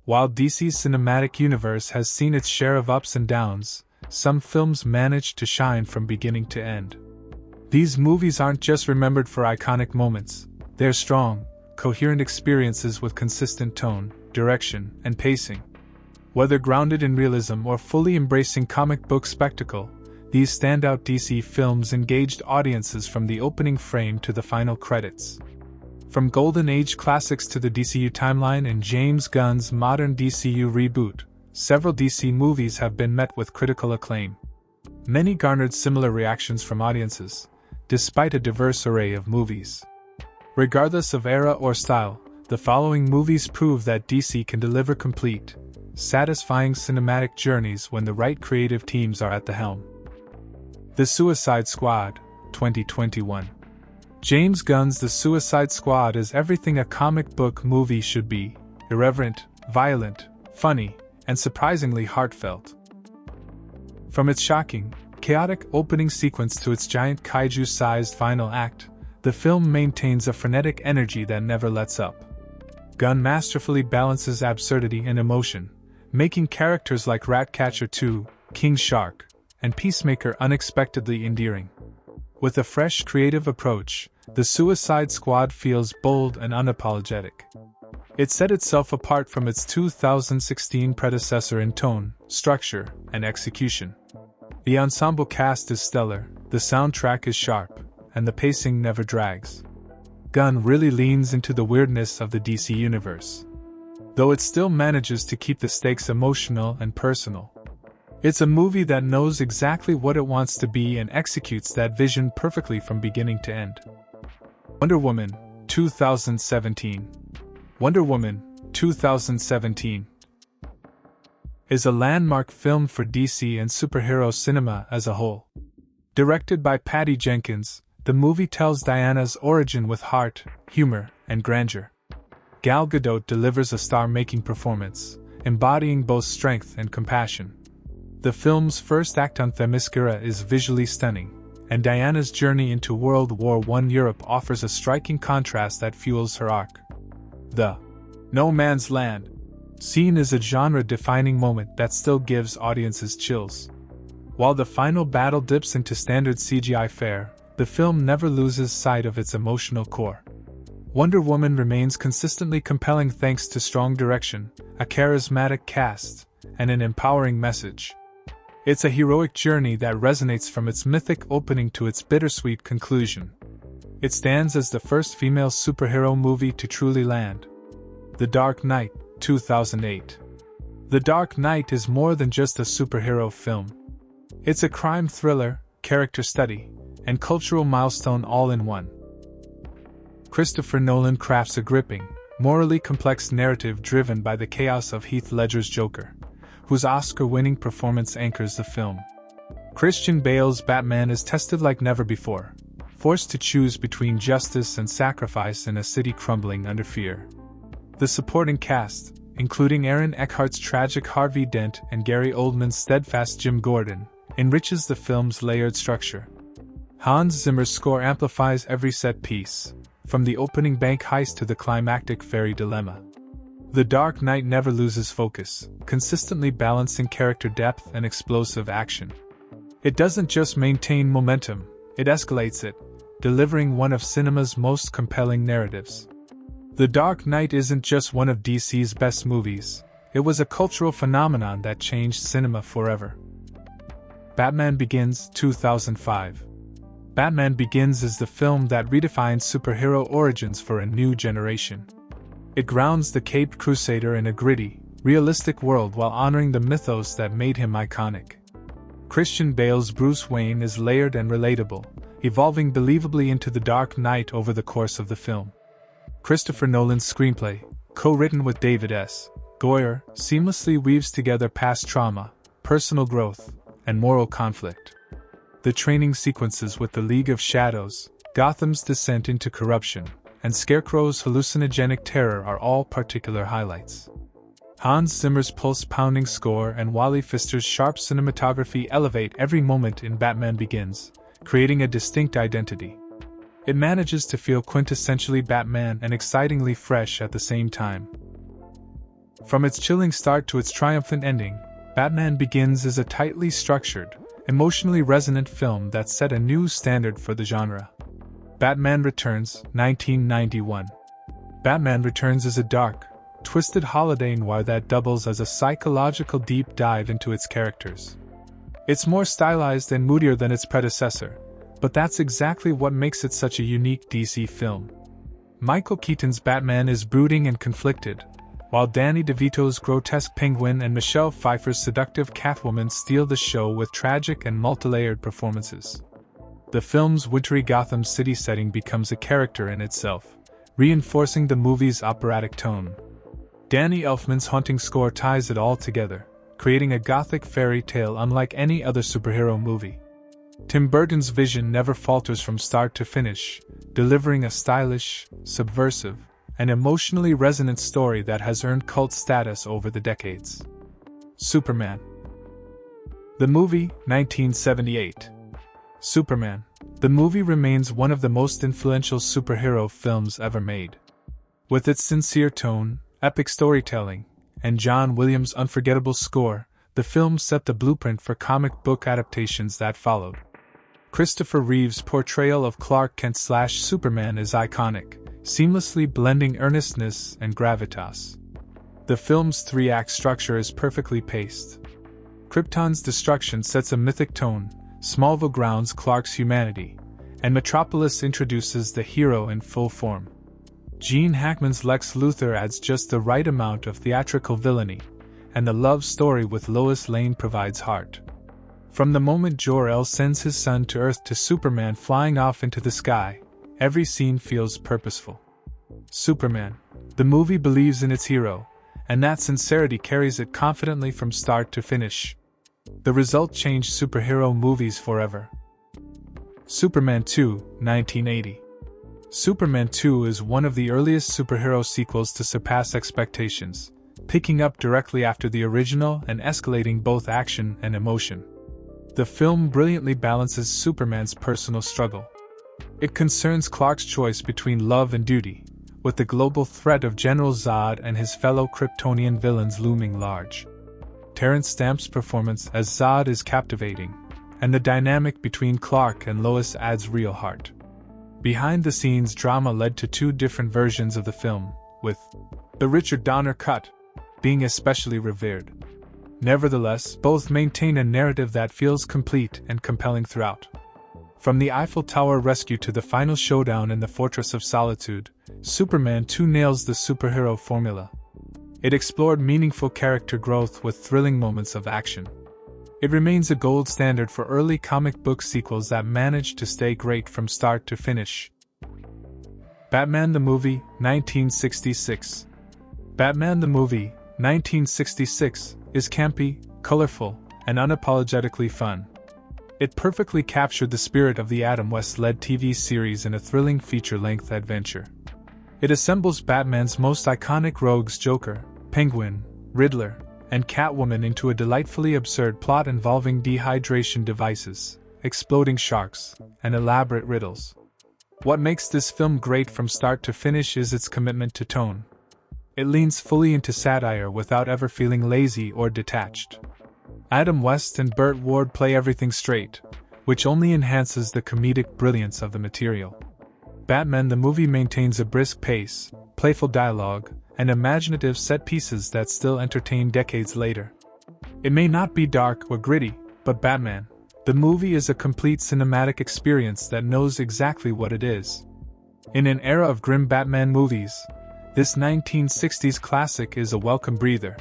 While DC's cinematic universe has seen its share of ups and downs, some films manage to shine from beginning to end. These movies aren't just remembered for iconic moments, they're strong, coherent experiences with consistent tone, direction, and pacing. Whether grounded in realism or fully embracing comic book spectacle, these standout DC films engaged audiences from the opening frame to the final credits. From Golden Age classics to the DCU timeline and James Gunn's modern DCU reboot, several DC movies have been met with critical acclaim. Many garnered similar reactions from audiences, despite a diverse array of movies. Regardless of era or style, the following movies prove that DC can deliver complete, satisfying cinematic journeys when the right creative teams are at the helm. The Suicide Squad, 2021. James Gunn's The Suicide Squad is everything a comic book movie should be: irreverent, violent, funny, and surprisingly heartfelt. From its shocking, chaotic opening sequence to its giant kaiju-sized final act, the film maintains a frenetic energy that never lets up. Gunn masterfully balances absurdity and emotion, making characters like Ratcatcher 2, King Shark, and Peacemaker unexpectedly endearing. With a fresh creative approach, The Suicide Squad feels bold and unapologetic. It set itself apart from its 2016 predecessor in tone, structure, and execution. The ensemble cast is stellar, the soundtrack is sharp, and the pacing never drags. Gunn really leans into the weirdness of the DC universe, though it still manages to keep the stakes emotional and personal. It's a movie that knows exactly what it wants to be and executes that vision perfectly from beginning to end. Wonder Woman, 2017. Wonder Woman, 2017 is a landmark film for DC and superhero cinema as a whole. Directed by Patty Jenkins, the movie tells Diana's origin with heart, humor, and grandeur. Gal Gadot delivers a star-making performance, embodying both strength and compassion. The film's first act on Themyscira is visually stunning, and Diana's journey into World War I Europe offers a striking contrast that fuels her arc. The No Man's Land scene is a genre-defining moment that still gives audiences chills. While the final battle dips into standard CGI fare, the film never loses sight of its emotional core. Wonder Woman remains consistently compelling thanks to strong direction, a charismatic cast, and an empowering message. It's a heroic journey that resonates from its mythic opening to its bittersweet conclusion. It stands as the first female superhero movie to truly land. The Dark Knight, 2008. The Dark Knight is more than just a superhero film. It's a crime thriller, character study, and cultural milestone all in one. Christopher Nolan crafts a gripping, morally complex narrative driven by the chaos of Heath Ledger's Joker, whose Oscar-winning performance anchors the film. Christian Bale's Batman is tested like never before, forced to choose between justice and sacrifice in a city crumbling under fear. The supporting cast, including Aaron Eckhart's tragic Harvey Dent and Gary Oldman's steadfast Jim Gordon, enriches the film's layered structure. Hans Zimmer's score amplifies every set piece, from the opening bank heist to the climactic ferry dilemma. The Dark Knight never loses focus, consistently balancing character depth and explosive action. It doesn't just maintain momentum, it escalates it, delivering one of cinema's most compelling narratives. The Dark Knight isn't just one of DC's best movies, it was a cultural phenomenon that changed cinema forever. Batman Begins, 2005. Batman Begins is the film that redefines superhero origins for a new generation. It grounds the caped crusader in a gritty, realistic world while honoring the mythos that made him iconic. Christian Bale's Bruce Wayne is layered and relatable, evolving believably into the Dark Knight over the course of the film. Christopher Nolan's screenplay, co-written with David S. Goyer, seamlessly weaves together past trauma, personal growth, and moral conflict. The training sequences with the League of Shadows, Gotham's descent into corruption, and Scarecrow's hallucinogenic terror are all particular highlights. Hans Zimmer's pulse-pounding score and Wally Pfister's sharp cinematography elevate every moment in Batman Begins, creating a distinct identity. It manages to feel quintessentially Batman and excitingly fresh at the same time. From its chilling start to its triumphant ending, Batman Begins is a tightly structured, emotionally resonant film that set a new standard for the genre. Batman Returns, 1991. Batman Returns is a dark, twisted holiday noir that doubles as a psychological deep dive into its characters. It's more stylized and moodier than its predecessor, but that's exactly what makes it such a unique DC film. Michael Keaton's Batman is brooding and conflicted, while Danny DeVito's grotesque Penguin and Michelle Pfeiffer's seductive Catwoman steal the show with tragic and multilayered performances. The film's wintry Gotham City setting becomes a character in itself, reinforcing the movie's operatic tone. Danny Elfman's haunting score ties it all together, creating a gothic fairy tale unlike any other superhero movie. Tim Burton's vision never falters from start to finish, delivering a stylish, subversive, and emotionally resonant story that has earned cult status over the decades. Superman. The movie, 1978. Superman. The movie remains one of the most influential superhero films ever made. With its sincere tone, epic storytelling, and John Williams' unforgettable score, the film set the blueprint for comic book adaptations that followed. Christopher Reeve's portrayal of Clark Kent/Superman is iconic, seamlessly blending earnestness and gravitas. The film's three-act structure is perfectly paced. Krypton's destruction sets a mythic tone, Smallville grounds Clark's humanity, and Metropolis introduces the hero in full form. Gene Hackman's Lex Luthor adds just the right amount of theatrical villainy, and the love story with Lois Lane provides heart. From the moment Jor-El sends his son to Earth to Superman flying off into the sky, every scene feels purposeful. Superman. The movie believes in its hero, and that sincerity carries it confidently from start to finish. The result changed superhero movies forever. Superman 2, 1980. Superman 2 is one of the earliest superhero sequels to surpass expectations, picking up directly after the original and escalating both action and emotion. The film brilliantly balances Superman's personal struggle. It concerns Clark's choice between love and duty, with the global threat of General Zod and his fellow Kryptonian villains looming large. Terrence Stamp's performance as Zod is captivating, and the dynamic between Clark and Lois adds real heart. Behind-the-scenes drama led to two different versions of the film, with the Richard Donner cut being especially revered. Nevertheless, both maintain a narrative that feels complete and compelling throughout. From the Eiffel Tower rescue to the final showdown in the Fortress of Solitude, Superman 2 nails the superhero formula. It explored meaningful character growth with thrilling moments of action. It remains a gold standard for early comic book sequels that managed to stay great from start to finish. Batman the Movie, 1966. Batman the Movie, 1966, is campy, colorful, and unapologetically fun. It perfectly captured the spirit of the Adam West-led TV series in a thrilling feature-length adventure. It assembles Batman's most iconic rogues Joker, Penguin, Riddler, and Catwoman into a delightfully absurd plot involving dehydration devices, exploding sharks, and elaborate riddles. What makes this film great from start to finish is its commitment to tone. It leans fully into satire without ever feeling lazy or detached. Adam West and Burt Ward play everything straight, which only enhances the comedic brilliance of the material. Batman the Movie maintains a brisk pace, playful dialogue, and imaginative set pieces that still entertain decades later. It may not be dark or gritty, but Batman, the movie is a complete cinematic experience that knows exactly what it is. In an era of grim Batman movies, this 1960s classic is a welcome breather.